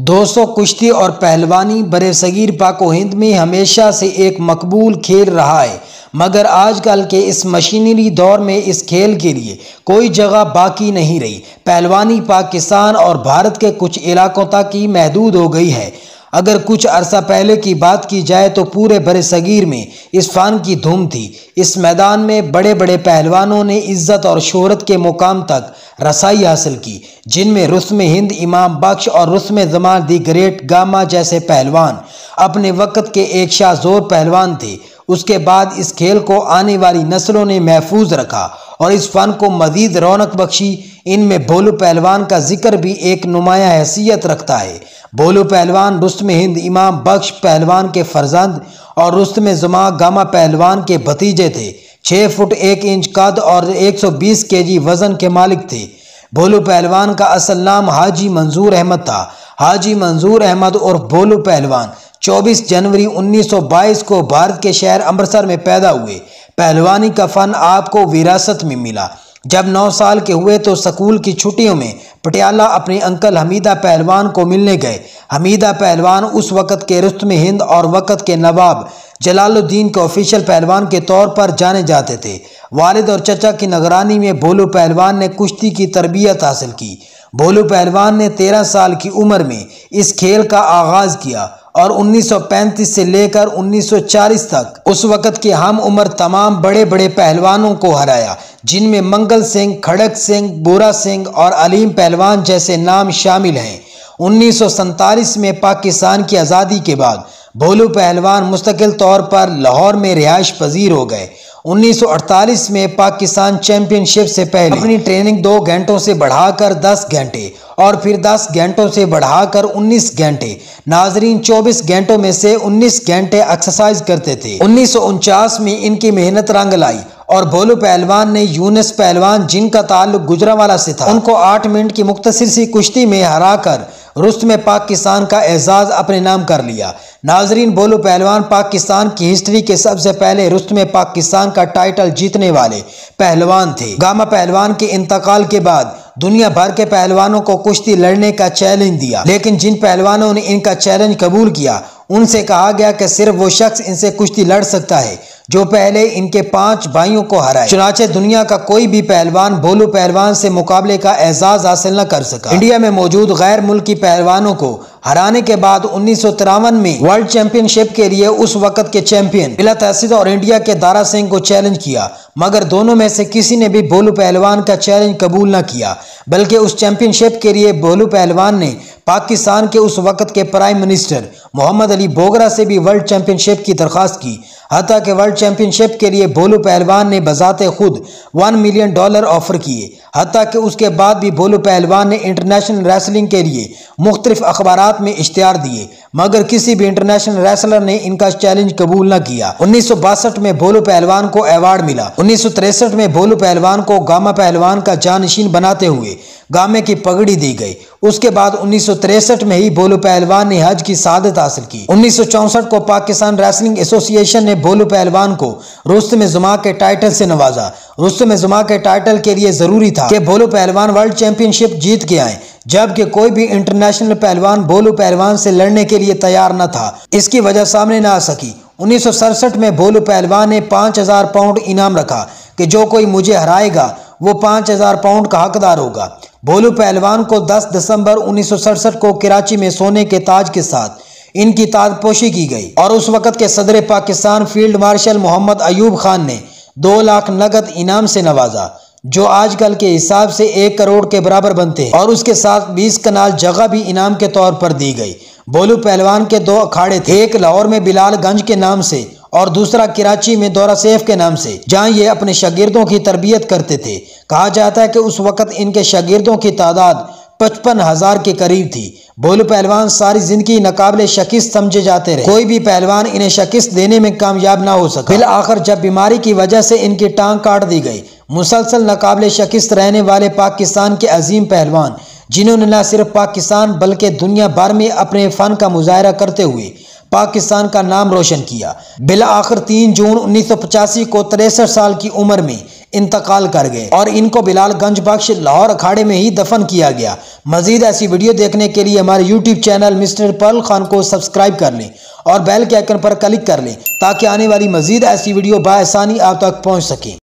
دوستو، کشتی اور پہلوانی برصغیر پاک و ہند میں ہمیشہ سے ایک مقبول کھیل رہا ہے، مگر آج کل کے اس مشینری دور میں اس کھیل کے لیے کوئی جگہ باقی نہیں رہی۔ پہلوانی پاکستان اور بھارت کے کچھ علاقوں تک ہی محدود ہو گئی ہے۔ اگر کچھ عرصہ پہلے کی بات کی جائے تو پورے برصغیر میں اس فن کی دھوم تھی۔ اس میدان میں بڑے بڑے پہلوانوں نے عزت اور شہرت کے مقام تک رسائی حاصل کی، جن میں رستم ہند، امام بخش اور رستم زمان دی گریٹ گاما جیسے پہلوان اپنے وقت کے ایک شاہ زور پہلوان تھے۔ اس کے بعد اس کھیل کو آنے والی نسلوں نے محفوظ رکھا اور اس فن کو مزید رونق بخشی۔ ان میں بھولو پہلوان کا ذکر بھی ایک نمایاں حیثیت رکھتا ہے۔ بھولو پہلوان رستم ہند، امام بخش پہلوان کے فرزند اور رستم زمان گاما پہلوان کے بھتیجے تھے۔ 6 فٹ 1 انچ قد اور 120 kg وزن کے مالک تھے۔ بھولو پہلوان کا اصل نام حاجی منظور احمد تھا۔ حاجی منظور احمد اور بھولو پہلوان 24 جنوری 1922 کو بھارت کے شہر امرتسر میں پیدا ہوئے۔ پہلوانی کا فن آپ کو وراثت میں ملا۔ جب 9 سال کے ہوئے تو سکول کی چھٹیوں میں پٹیالہ اپنے انکل حمیدہ پہلوان کو ملنے گئے۔ حمیدہ پہلوان اس وقت کے رستم ہند اور وقت کے نواب جلال الدین کے آفیشل پہلوان کے طور پر جانے جاتے تھے۔ والد اور چچا کی نگرانی میں بھولو پہلوان نے کشتی کی تربیت حاصل کی۔ بھولو پہلوان نے 13 سال کی عمر میں اس کھیل کا آغاز کیا اور 1935 سے لے کر 1940 تک اس وقت کے ہم عمر تمام بڑے بڑے پہلوانوں کو ہرایا، جن میں منگل سنگھ، کھڑک سنگھ، بورا سنگھ اور علیم پہلوان جیسے نام شامل ہیں۔ 1947 میں پاکستان کی آزادی کے بعد بھولو پہلوان مستقل طور پر لاہور میں رہائش پذیر ہو گئے۔ 1948 میں پاکستان چیمپئن شپ سے پہلے اپنی ٹریننگ 2 گھنٹوں سے بڑھا کر 10 گھنٹے اور پھر 10 گھنٹوں سے بڑھا کر 19 گھنٹے ناظرین 24 گھنٹوں میں سے 19 گھنٹے ایکسرسائز کرتے تھے۔ 1949 میں ان کی محنت رنگ لائی اور بھولو پہلوان نے یونس پہلوان، جن کا تعلق گجرانوالہ سے تھا، ان کو 8 منٹ کی مختصر سی کشتی میں ہرا کر رستم پاکستان کا اعزاز اپنے نام کر لیا۔ ناظرین، بھولو پہلوان پاکستان کی ہسٹری کے سب سے پہلے رستم پاکستان کا ٹائٹل جیتنے والے پہلوان تھے۔ گاما پہلوان کے انتقال کے بعد دنیا بھر کے پہلوانوں کو کشتی لڑنے کا چیلنج دیا، لیکن جن پہلوانوں نے ان کا چیلنج قبول کیا ان سے کہا گیا کہ صرف وہ شخص ان سے کشتی لڑ سکتا ہے جو پہلے ان کے 5 بھائیوں کو ہرائے۔ چنانچہ دنیا کا کوئی بھی پہلوان بھولو پہلوان سے مقابلے کا اعزاز حاصل نہ کر سکا۔ انڈیا میں موجود غیر ملکی پہلوانوں کو ہرانے کے بعد 1953 میں ورلڈ چیمپئن شپ کے لیے اس وقت کے چیمپئن بلا تحصیل اور انڈیا کے دارا سنگھ کو چیلنج کیا، مگر دونوں میں سے کسی نے بھی بھولو پہلوان کا چیلنج قبول نہ کیا، بلکہ اس چیمپئن شپ کے لیے بھولو پہلوان نے پاکستان کے اس وقت کے پرائم منسٹر محمد علی بوگرا سے بھی ورلڈ چیمپئن شپ کی درخواست کی۔ حتیٰ کہ ورلڈ چیمپئن شپ کے لیے بھولو پہلوان نے بذات خود $1 ملین آفر کیے۔ حتیٰ کہ اس کے بعد بھی بھولو پہلوان نے انٹرنیشنل ریسلنگ کے لیے مختلف اخبارات میں اشتہار دیے، مگر کسی بھی انٹرنیشنل ریسلر نے ان کا چیلنج قبول نہ کیا۔ 1962 میں بھولو پہلوان کو ایوارڈ ملا۔ 1963 میں بھولو پہلوان کو گاما پہلوان کا جانشین بناتے ہوئے گامے کی پگڑی دی گئی۔ اس کے بعد 1963 میں ہی بھولو پہلوان نے حج کی سعادت حاصل کی۔ 1964 کو پاکستان ریسلنگ ایسوسی ایشن نے بھولو پہلوان کو رستم زمان کے ٹائٹل سے نوازا۔ رستم زمان کے ٹائٹل کے لیے ضروری تھا کہ بھولو پہلوان ورلڈ چیمپئن شپ جیت کے آئیں، جبکہ کوئی بھی انٹرنیشنل پہلوان بھولو پہلوان سے لڑنے کے لیے تیار نہ تھا۔ اس کی وجہ سامنے نہ آ سکی۔ 1967 میں بھولو پہلوان نے 5000 پاؤنڈ انعام رکھا کہ جو کوئی مجھے ہرائے گا وہ 5000 پاؤنڈ کا حقدار ہوگا۔ بھولو پہلوان کو 10 دسمبر 1967 کو کراچی میں سونے کے تاج کے ساتھ ان کی تاج پوشی کی گئی اور اس وقت کے صدر پاکستان فیلڈ مارشل محمد ایوب خان نے 2 لاکھ نقد انعام سے نوازا، جو آج کل کے حساب سے 1 کروڑ کے برابر بنتے ہیں، اور اس کے ساتھ 20 کنال جگہ بھی انعام کے طور پر دی گئی۔ بھولو پہلوان کے 2 اکھاڑے تھے، ایک لاہور میں بلال گنج کے نام سے اور دوسرا کراچی میں دورہ سیف کے نام سے، جہاں یہ اپنے شاگردوں کی تربیت کرتے تھے۔ کہا جاتا ہے کہ اس وقت ان کے شاگردوں کی تعداد 55,000 کے قریب تھی۔ بھولو پہلوان ساری زندگی ناقابل شکست سمجھے جاتے رہے، کوئی بھی پہلوان انہیں شکست دینے میں کامیاب نہ ہو سکا۔ بالآخر جب بیماری کی وجہ سے ان کی ٹانگ کاٹ دی گئی، مسلسل ناقابل شکست رہنے والے پاکستان کے عظیم پہلوان، جنہوں نے نہ صرف پاکستان بلکہ دنیا بھر میں اپنے فن کا مظاہرہ کرتے ہوئے پاکستان کا نام روشن کیا، بالآخر 3 جون 1985 کو 63 سال کی عمر میں انتقال کر گئے اور ان کو بلال گنج بخش لاہور اکھاڑے میں ہی دفن کیا گیا۔ مزید ایسی ویڈیو دیکھنے کے لیے ہمارے YouTube channel mister Pearl Khan کو سبسکرائب کر لیں اور بیل کے آئیکن پر کلک کر لیں تاکہ آنے والی مزید ایسی ویڈیو بآسانی آپ تک پہنچ سکیں۔